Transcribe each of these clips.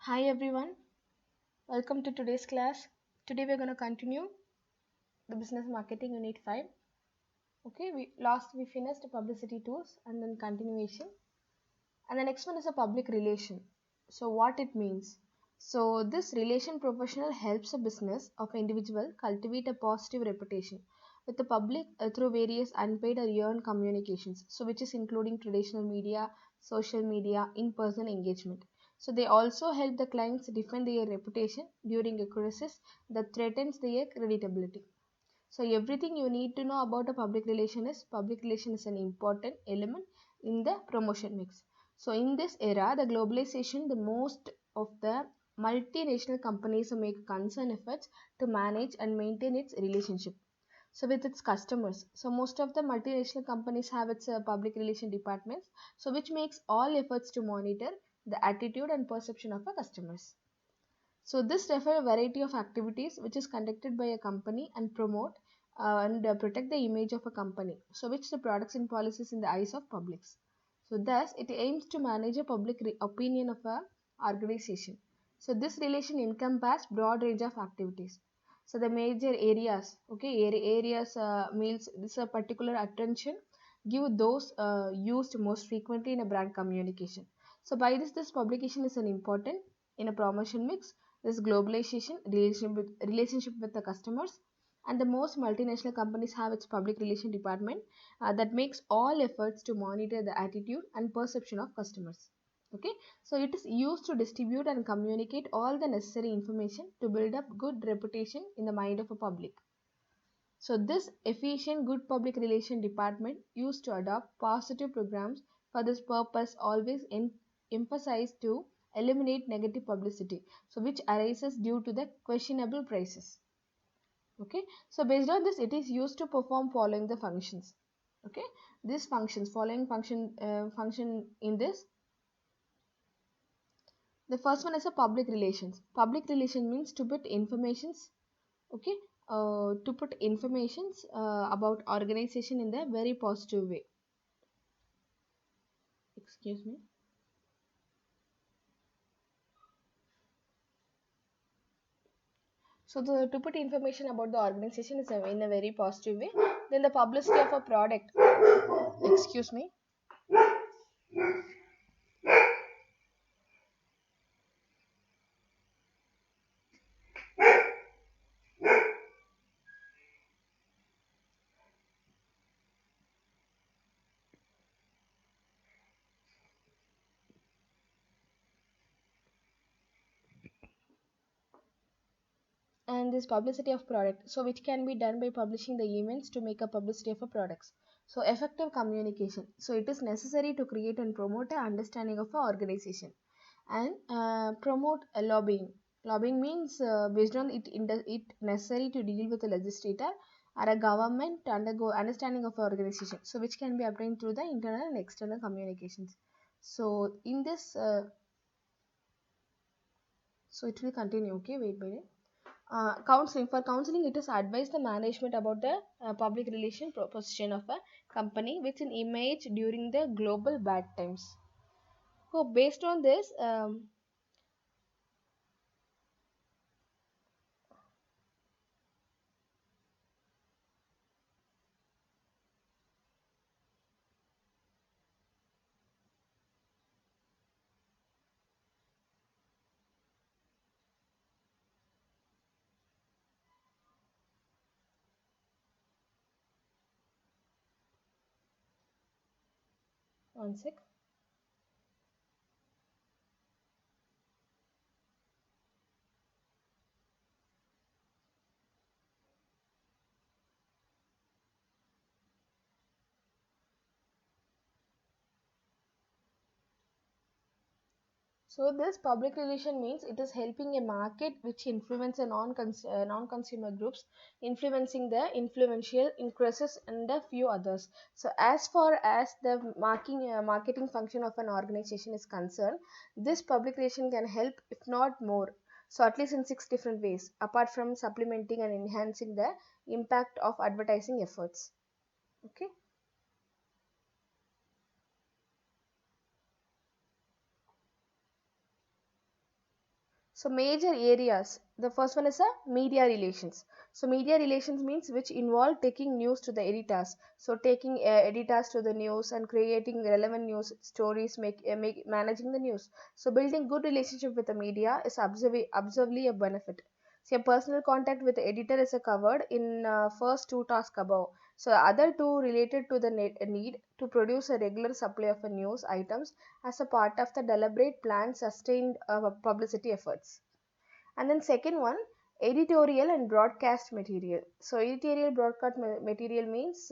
Hi everyone, welcome to today's class. Today we're going to continue the business marketing unit 5. Okay, we finished publicity tools and then continuation. And the next one is a public relation. So what it means? So this relation professional helps a business of individual cultivate a positive reputation with the public through various unpaid or earned communications. So which is including traditional media, social media, in-person engagement. So they also help the clients defend their reputation during a crisis that threatens their creditability. So everything you need to know about a public relation is an important element in the promotion mix. So in this era, the globalization, the most of the multinational companies make concern efforts to manage and maintain its relationship. So with its customers. So most of the multinational companies have its public relation departments. So which makes all efforts to monitor the attitude and perception of our customers. So this refer a variety of activities which is conducted by a company and promote and protect the image of a company. So which the products and policies in the eyes of publics. So thus it aims to manage a public opinion of a organization. So this relation encompasses broad range of activities. So the major areas, okay, areas means this a particular attention give those used most frequently in a brand communication. So by this publication is an important in a promotion mix. This globalization relationship with the customers, and the most multinational companies have its public relation department that makes all efforts to monitor the attitude and perception of customers. Okay, so it is used to distribute and communicate all the necessary information to build up good reputation in the mind of a public. So this efficient good public relation department used to adopt positive programs for this purpose always emphasize to eliminate negative publicity, so which arises due to the questionable prices. Okay, so based on this it is used to perform following the functions. Okay, these functions following function in this. The first one is a public relations. Public relation means to put informations, okay, to put informations about organization in the very positive way. Excuse me. So to put information about the organization is in a very positive way. Then the publicity of a product. Excuse me. And this publicity of product, so which can be done by publishing the events to make a publicity of a products. So effective communication, so it is necessary to create and promote an understanding of a organization. And promote a lobbying means based on it necessary to deal with a legislator or a government to undergo understanding of a organization, so which can be obtained through the internal and external communications. So in this so it will continue. Okay, wait a minute. Counseling, for counseling it is advise the management about the public relation proposition of a company with an image during the global bad times. So based on this 1 sec. So this public relation means it is helping a market which influence a non-consumer groups, influencing the influential increases and a few others. So as far as the marketing function of an organization is concerned, this public relation can help, if not more. So at least in 6 different ways, apart from supplementing and enhancing the impact of advertising efforts. Okay. So major areas. The first one is media relations. So media relations means which involve taking news to the editors. So taking editors to the news and creating relevant news stories, make managing the news. So building good relationship with the media is observably a benefit. So your personal contact with the editor is covered in first two tasks above. So other two related to the need to produce a regular supply of news items as a part of the deliberate planned sustained publicity efforts. And then second one, editorial and broadcast material. So editorial broadcast material means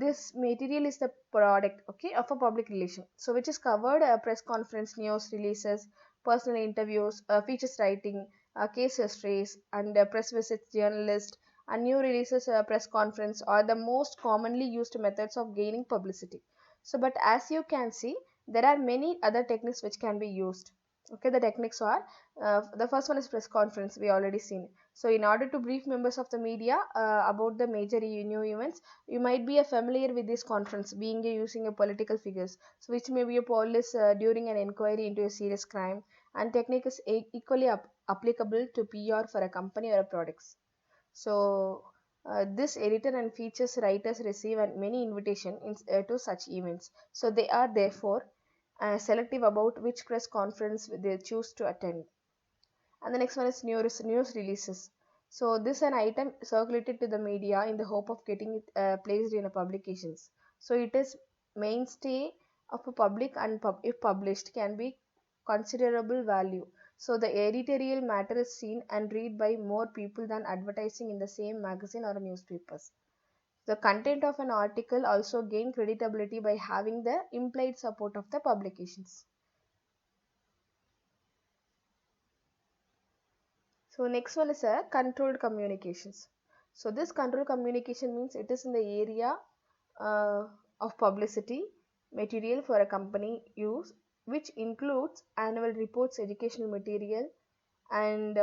this material is the product, okay, of a public relation, so which is covered press conference, news releases, personal interviews, features writing, case histories, and press visits, journalists, and new releases, press conference are the most commonly used methods of gaining publicity. So but as you can see, there are many other techniques which can be used. Okay, the techniques are, the first one is press conference, we already seen. So in order to brief members of the media about the major new events, you might be familiar with this conference being using a political figures, so which may be a police during an inquiry into a serious crime, and technique is equally applicable to PR for a company or a products. So this editor and features writers receive many invitations to such events. So they are therefore selective about which press conference they choose to attend. And the next one is news releases. So this is an item circulated to the media in the hope of getting it placed in a publications. So it is mainstay of a public, and if published can be considerable value. So the editorial matter is seen and read by more people than advertising in the same magazine or newspapers. The content of an article also gain credibility by having the implied support of the publications. So next one is a controlled communications. So this controlled communication means it is in the area uh, of publicity material for a company use, which includes annual reports, educational material, and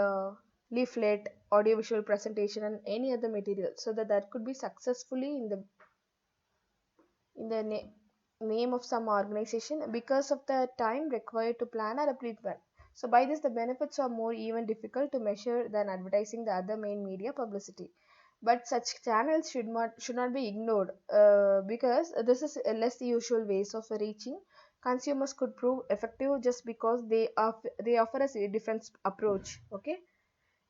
leaflet, audiovisual presentation, and any other material, so that could be successfully in the name of some organization because of the time required to plan or complete one. So by this, the benefits are more even difficult to measure than advertising the other main media publicity. But such channels should not be ignored because this is less the usual ways of reaching consumers could prove effective just because they offer us a different approach. Okay.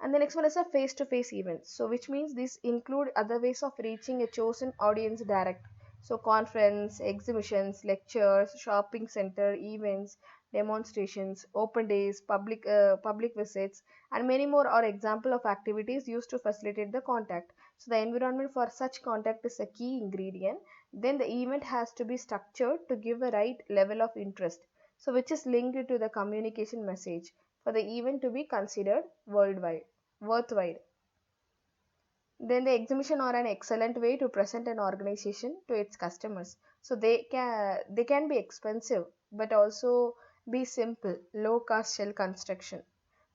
And the next one is a face-to-face event. So which means these include other ways of reaching a chosen audience direct. So conference, exhibitions, lectures, shopping center, events, demonstrations, open days, public visits, and many more are example of activities used to facilitate the contact. So the environment for such contact is a key ingredient. Then the event has to be structured to give a right level of interest. So which is linked to the communication message for the event to be considered worthwhile. Then the exhibition are an excellent way to present an organization to its customers. So they can be expensive but also be simple, low cost shell construction.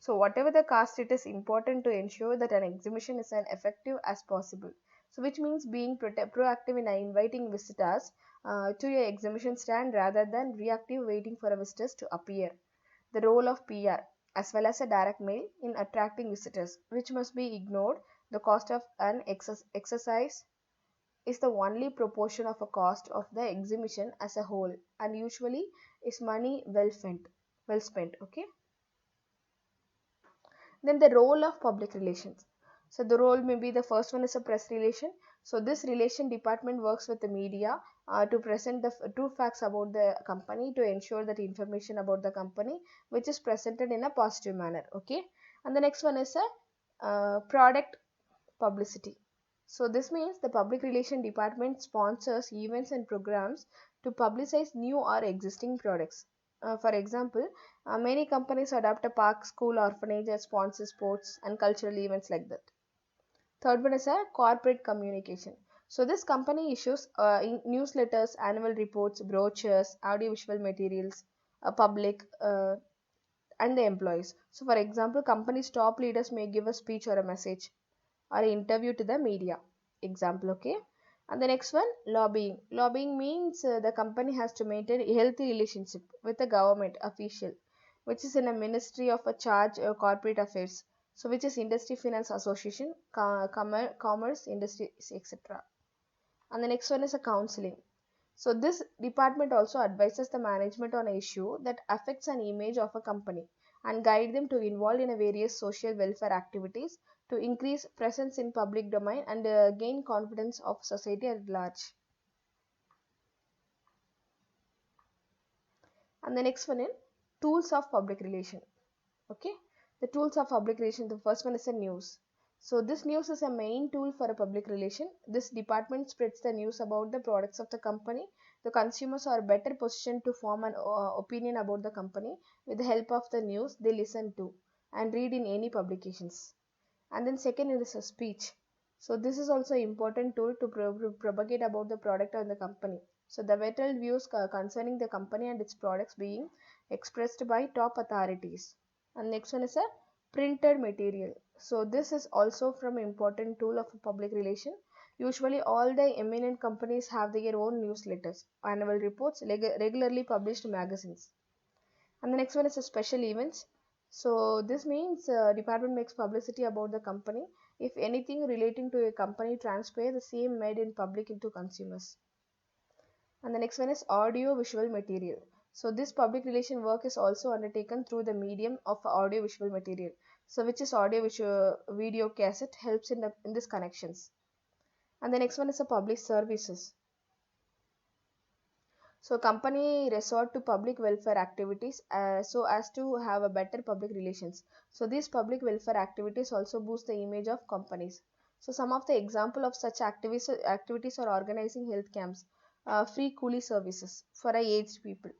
So whatever the cost, it is important to ensure that an exhibition is as effective as possible. So which means being proactive in inviting visitors to your exhibition stand rather than reactive waiting for visitors to appear. The role of PR as well as a direct mail in attracting visitors, which must be ignored. The cost of an exercise is the only proportion of a cost of the exhibition as a whole, and usually is money well spent. Okay. Then the role of public relations. So the role may be, the first one is a press relation. So this relation department works with the media to present the true facts about the company, to ensure that information about the company which is presented in a positive manner. Okay. And the next one is a product publicity. So this means the public relation department sponsors events and programs to publicize new or existing products. For example, many companies adopt a park, school, orphanage and sponsor sports and cultural events like that. Third one is a corporate communication. So this company issues newsletters, annual reports, brochures, audiovisual materials, public and the employees. So for example, company's top leaders may give a speech or a message or an interview to the media. Example, okay. And the next one, lobbying. Lobbying means the company has to maintain a healthy relationship with the government official. which is in a Ministry of a Charge Corporate Affairs. So which is Industry Finance Association, Commerce, Industry, etc. And the next one is a counseling. So this department also advises the management on an issue that affects an image of a company and guide them to involve in a various social welfare activities to increase presence in public domain and gain confidence of society at large. And the next one is tools of public relation. Okay, the tools of public relation, the first one is a news. So this news is a main tool for a public relation. This department spreads the news about the products of the company. The consumers are better positioned to form an opinion about the company with the help of the news they listen to and read in any publications. And then second is a speech. So this is also an important tool to propagate about the product or the company. So the vital views concerning the company and its products being expressed by top authorities. And next one is a printed material. So this is also from important tool of public relation. Usually all the eminent companies have their own newsletters, annual reports, regularly published magazines. And the next one is a special events. So this means department makes publicity about the company. If anything relating to a company transpire, the same made in public into consumers. And the next one is audio visual material. So this public relation work is also undertaken through the medium of audio visual material. So which is audio visual video cassette helps in this connections. And the next one is a public services. So company resort to public welfare activities so as to have a better public relations. So these public welfare activities also boost the image of companies. So some of the example of such activities are organizing health camps, free coolie services for aged people,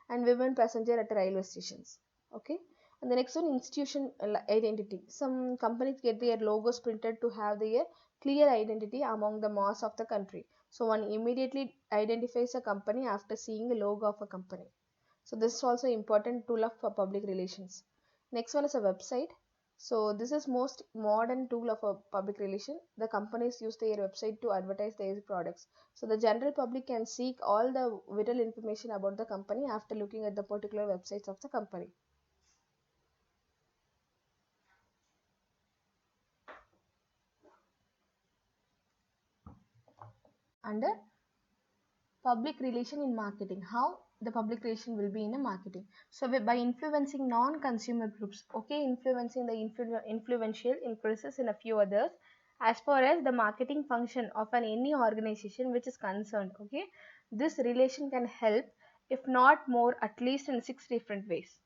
and women passenger at railway stations. Okay. And the next one, institution identity. Some companies get their logos printed to have their clear identity among the mass of the country. So one immediately identifies a company after seeing the logo of a company. So this is also important tool of public relations. Next one is a website. So this is most modern tool of a public relation. The companies use their website to advertise their products. So the general public can seek all the vital information about the company after looking at the particular websites of the company. Under public relation in marketing, how the public relation will be in a marketing. So by influencing non-consumer groups, okay, influencing the influential influences in a few others as far as the marketing function of any organization which is concerned. Okay, this relation can help, if not more, at least in 6 different ways.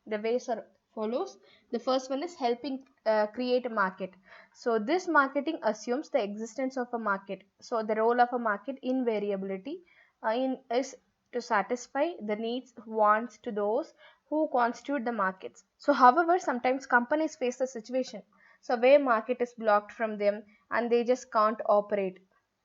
The ways are follows. The first one is helping create a market. So this marketing assumes the existence of a market. So the role of a market invariability is to satisfy the needs, wants to those who constitute the markets. So however, sometimes companies face the situation so where market is blocked from them and they just can't operate.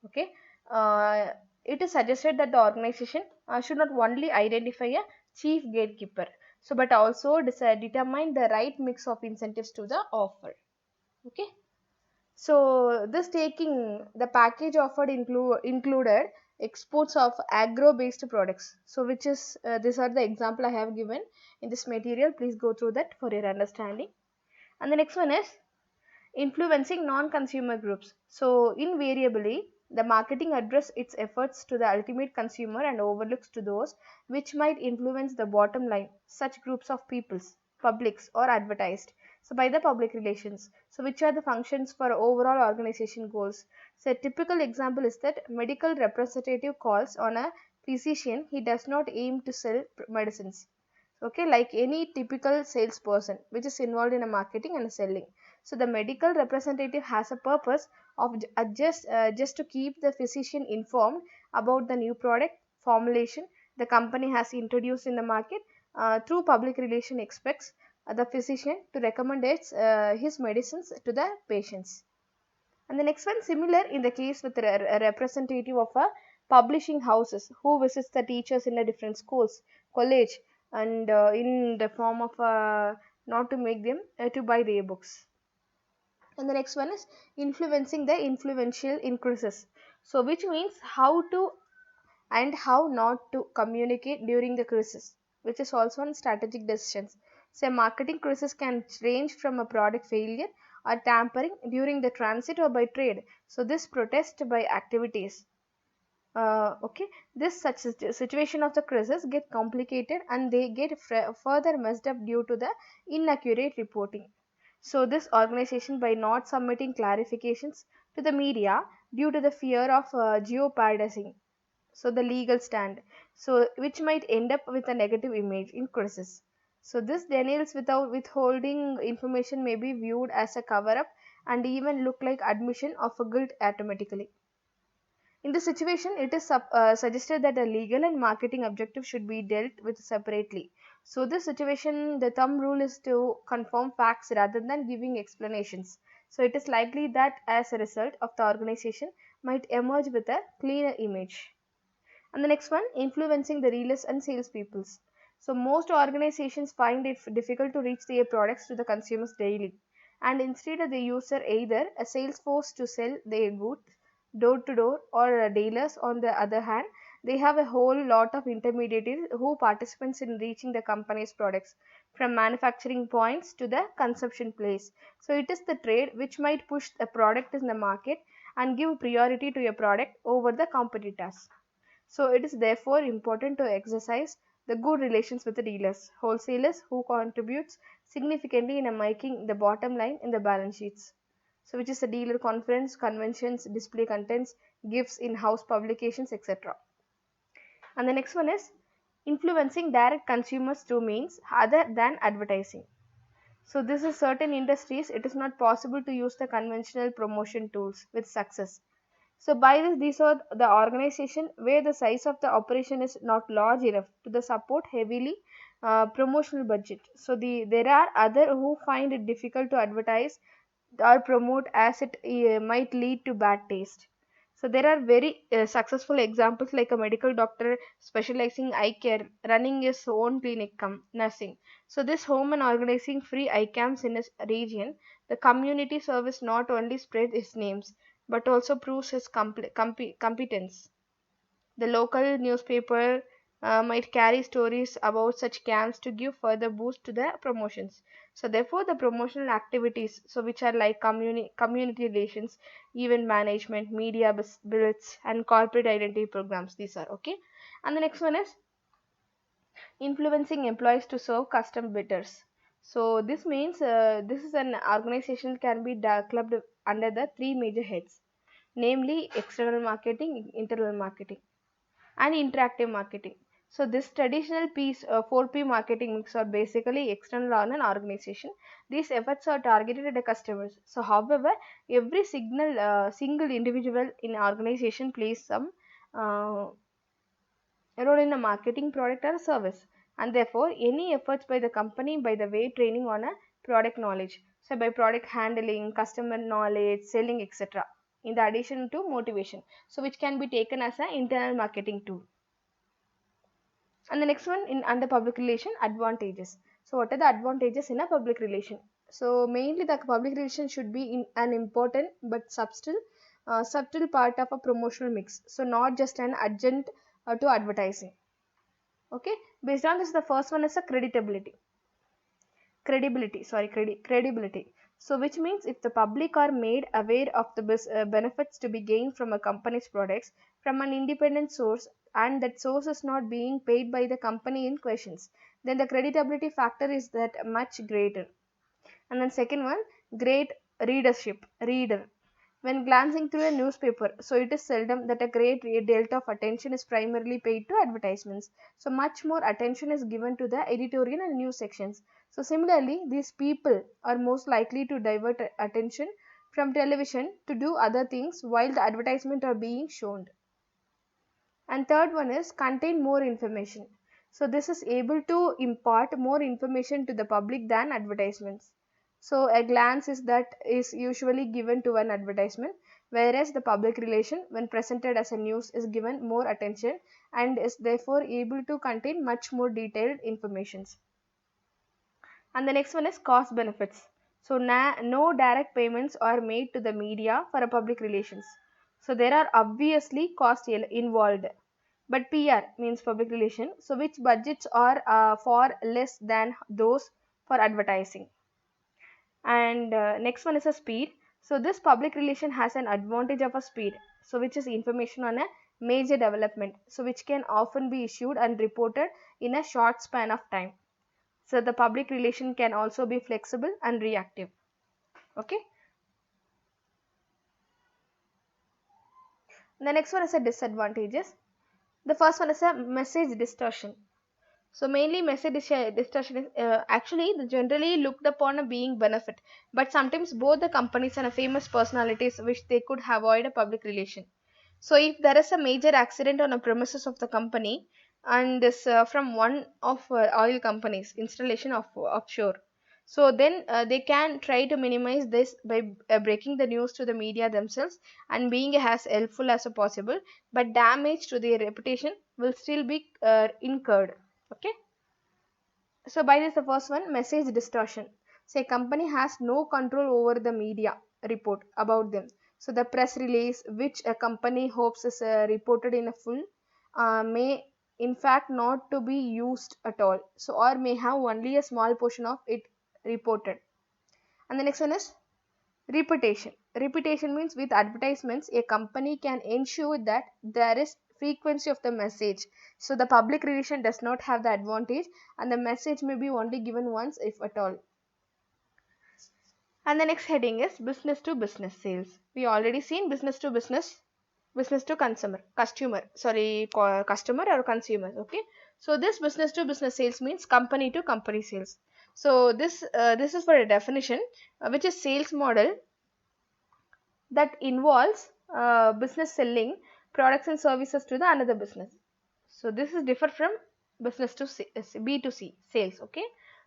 Okay, uh, it is suggested that the organization should not only identify a chief gatekeeper, so but also determine the right mix of incentives to the offer. Okay, so this taking the package offered included exports of agro based products. So which is these are the example I have given in this material. Please go through that for your understanding. And the next one is influencing non-consumer groups. So invariably, the marketing address its efforts to the ultimate consumer and overlooks to those which might influence the bottom line, such groups of peoples, publics or advertised. So by the public relations. So which are the functions for overall organization goals? So a typical example is that medical representative calls on a physician. He does not aim to sell medicines. Okay, like any typical salesperson which is involved in a marketing and selling. So the medical representative has a purpose of just to keep the physician informed about the new product formulation the company has introduced in the market. Through public relation expects the physician to recommend his medicines to the patients. And the next one, similar in the case with a representative of a publishing houses who visits the teachers in the different schools, college, and in the form of not to make them to buy their books. And the next one is influencing the influential increases. So which means how to and how not to communicate during the crisis, which is also on strategic decisions. So marketing crisis can range from a product failure or tampering during the transit or by trade. So this protest by activities. Okay, this such situation of the crisis get complicated and they get further messed up due to the inaccurate reporting. So this organization by not submitting clarifications to the media due to the fear of jeopardizing so the legal stand, so which might end up with a negative image in crisis. So this denials without withholding information may be viewed as a cover up and even look like admission of a guilt automatically. In this situation, it is suggested that the legal and marketing objective should be dealt with separately. So, this situation, the thumb rule is to confirm facts rather than giving explanations. So, it is likely that as a result of the organization might emerge with a cleaner image. And the next one, influencing the dealers and salespeoples. So, most organizations find it difficult to reach their products to the consumers daily, and instead they use either a sales force to sell their goods door to door, or dealers on the other hand they have a whole lot of intermediaries who participants in reaching the company's products from manufacturing points to the consumption place. So it is the trade which might push a product in the market and give priority to a product over the competitors. So it is therefore important to exercise the good relations with the dealers, wholesalers who contributes significantly in making the bottom line in the balance sheets. So which is the dealer conference, conventions, display contents, gifts, in-house publications, etc. And the next one is influencing direct consumers through means other than advertising. So this is certain industries it is not possible to use the conventional promotion tools with success. So by this, these are the organization where the size of the operation is not large enough to the support heavily promotional budget. So there are other who find it difficult to advertise or promote as it might lead to bad taste. So there are very successful examples like a medical doctor specializing eye care running his own clinic nursing. So this home and organizing free eye camps in his region, the community service not only spreads his names but also proves his competence. The local newspaper might carry stories about such camps to give further boost to the promotions. So therefore the promotional activities so which are like community relations, event management, media billets and corporate identity programs, these are okay. And the next one is influencing employees to serve custom bidders. So this means this is an organization can be clubbed under the three major heads, namely external marketing, internal marketing and interactive marketing. So this traditional piece 4P marketing mix are basically external on an organization. These efforts are targeted at the customers. So however, every single individual in organization plays some uh, role in a marketing product or service, and therefore any efforts by the company by the way training on a product knowledge, so by product handling, customer knowledge, selling, etc., in the addition to motivation, so which can be taken as an internal marketing tool. And the next one in under public relation advantages. So what are the advantages in a public relation? So mainly the public relation should be in an important but subtle part of a promotional mix, so not just an adjunct to advertising. Okay, based on this the first one is a credibility, so which means if the public are made aware of the benefits to be gained from a company's products from an independent source, and that source is not being paid by the company in questions, then the credibility factor is that much greater. And then second one, great reader. When glancing through a newspaper, so it is seldom that a great deal of attention is primarily paid to advertisements. So much more attention is given to the editorial and news sections. So similarly, these people are most likely to divert attention from television to do other things while the advertisement are being shown. And third one is contain more information. So this is able to impart more information to the public than advertisements. So a glance is that is usually given to an advertisement, whereas the public relation when presented as a news is given more attention and is therefore able to contain much more detailed informations. And the next one is cost benefits. So no direct payments are made to the media for a public relations. So there are obviously costs involved. But PR means public relation, so which budgets are far less than those for advertising. And next one is a speed. So this public relation has an advantage of a speed, so which is information on a major development, so which can often be issued and reported in a short span of time. So the public relation can also be flexible and reactive. Okay. The next one is a disadvantages. The first one is a message distortion. So mainly message distortion is actually generally looked upon a being benefit, but sometimes both the companies and a famous personalities wish they could avoid a public relation. So if there is a major accident on a premises of the company, and this from one of oil companies installation of offshore, so then they can try to minimize this by breaking the news to the media themselves and being as helpful as possible, but damage to their reputation will still be incurred. Okay. So by this, the first one, message distortion. Say company has no control over the media report about them. So the press release which a company hopes is reported in a full may in fact not to be used at all. So or may have only a small portion of it reported. And the next one is reputation. Reputation means with advertisements, a company can ensure that there is frequency of the message. So the public relation does not have the advantage, and the message may be only given once if at all. And the next heading is business to business sales. We already seen business to customer or consumer. Okay. So this business to business sales means company to company sales. So this is for a definition, which is sales model that involves business selling products and services to the another business. So this is different from business to B2C sales. Okay.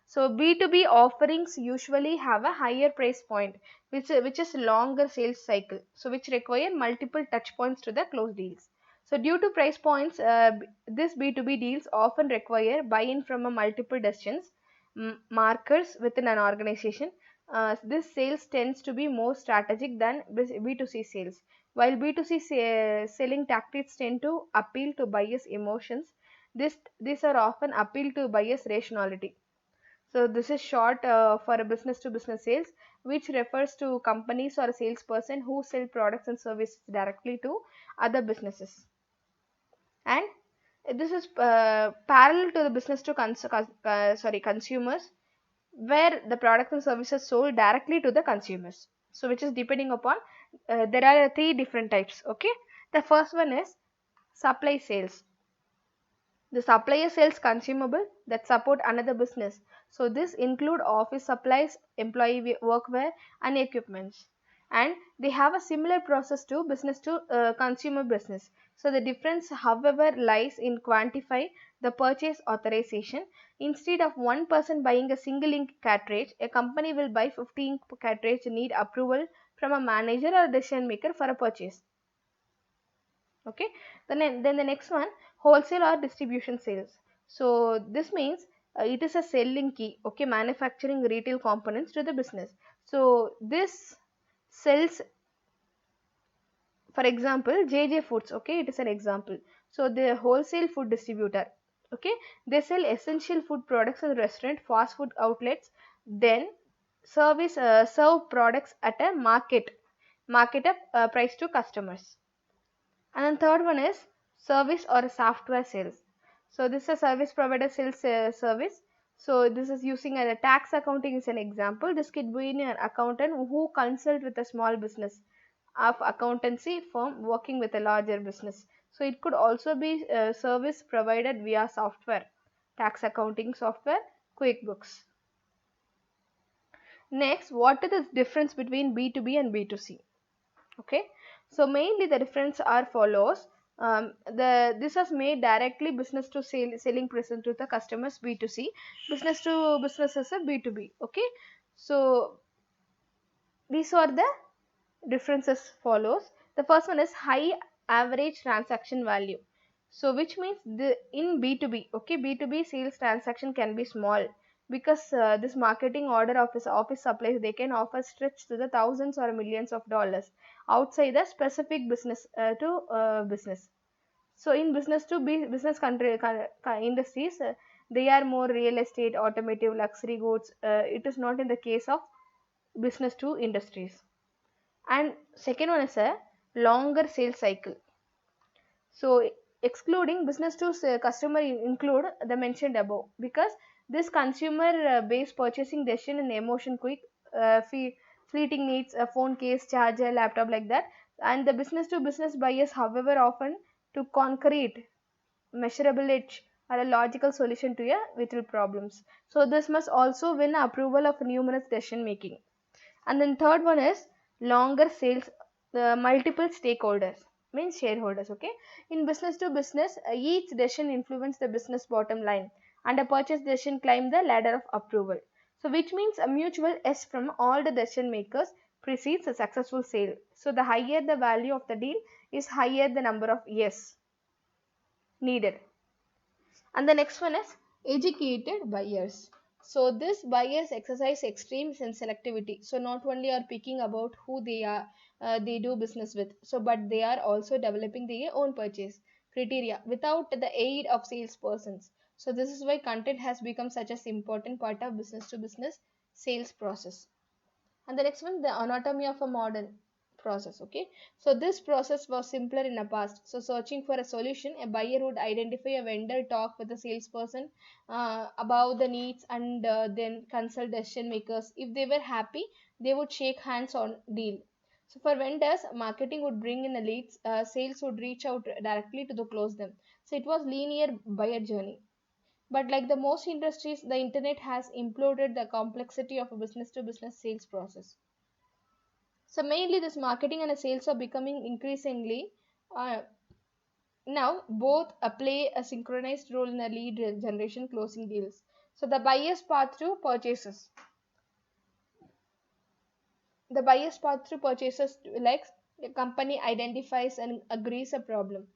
So B2B offerings usually have a higher price point, which is longer sales cycle, so which require multiple touch points to the close deals. So due to price points, this B2B deals often require buy-in from a multiple decisions markers within an organization. This sales tends to be more strategic than B2C sales. While B2C selling tactics tend to appeal to buyers' emotions, these are often appeal to buyers' rationality. So this is short for a business to business sales, which refers to companies or a salesperson who sell products and services directly to other businesses. And this is parallel to the business to consumers, where the products and services sold directly to the consumers. So which is depending upon there are three different types. Okay. The first one is supply sales. The supplier sells consumable that support another business. So this include office supplies, employee workwear and equipments. And they have a similar process to business to consumer business. So the difference however lies in quantify the purchase authorization. Instead of one person buying a single ink cartridge, a company will buy 15 cartridge need approval from a manager or decision maker for a purchase. Okay. Then the next one, wholesale or distribution sales. So this means it is a selling key. Okay, manufacturing retail components to the business. So this sells, for example, JJ Foods. Okay, it is an example. So the wholesale food distributor. Okay, they sell essential food products in restaurant, fast food outlets. Then serve products at a market up price to customers. And then third one is service or software sales. So this is a service provider sales service. So this is using a tax accounting is an example. This could be an accountant who consult with a small business of accountancy firm working with a larger business. So it could also be a service provided via software, tax accounting software, QuickBooks. Next, what is the difference between B2B and B2C? Okay, so mainly the difference are follows. This was made directly business to selling present to the customers B2C, business to business is a B2B. Okay, so these are the differences follows. The first one is high average transaction value. So which means the in B2B, okay, B2B sales transaction can be small because this marketing order of this office supplies they can offer stretch to the thousands or millions of dollars outside the specific business to business. So in business to business industries, They are more real estate, automotive, luxury goods. It is not in the case of business to industries. And second one is a longer sales cycle. So excluding business to customer include the mentioned above, because this consumer based purchasing decision and emotion quick, uh, fee- fleeting needs, a phone case, charger, laptop, like that. And the business to business buyers, however, often to concrete, measurable edge or a logical solution to your vital problems. So this must also win approval of numerous decision making. And then third one is longer sales, multiple stakeholders, means shareholders. Okay, in business to business, each decision influence the business bottom line, and a purchase decision climb the ladder of approval. So which means a mutual yes from all the decision makers precedes a successful sale. So the higher the value of the deal is, higher the number of yes needed. And the next one is educated buyers. So this buyers exercise extreme sense selectivity. So not only are picking about who they are, they do business with, so but they are also developing their own purchase criteria without the aid of salespersons. So this is why content has become such an important part of business to business sales process. And the next one, the anatomy of a modern process. Okay, so this process was simpler in the past. So searching for a solution, a buyer would identify a vendor, talk with the salesperson about the needs, and then consult decision makers. If they were happy, they would shake hands on deal. So for vendors, marketing would bring in the leads, sales would reach out directly to the close them. So it was linear buyer journey. But like the most industries, the internet has imploded the complexity of a business to business sales process. So mainly this marketing and sales are becoming increasingly, uh, now both play a synchronized role in the lead generation, closing deals. So the buyer's path through purchases. The buyer's path through purchases, like a company identifies and agrees a problem,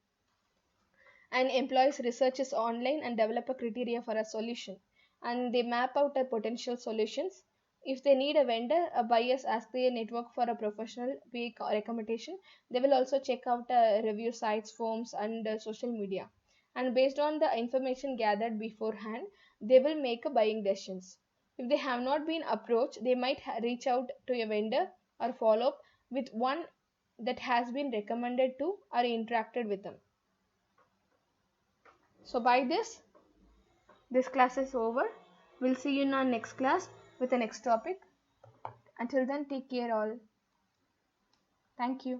and employs researches online and develop a criteria for a solution, and they map out the potential solutions. If they need a vendor, a buyers ask their network for a professional peak recommendation. They will also check out review sites, forums, and social media, and based on the information gathered beforehand, they will make a buying decisions. If they have not been approached, they might reach out to a vendor or follow up with one that has been recommended to or interacted with them. So by this class is over. We'll see you in our next class with the next topic. Until then, take care all. Thank you.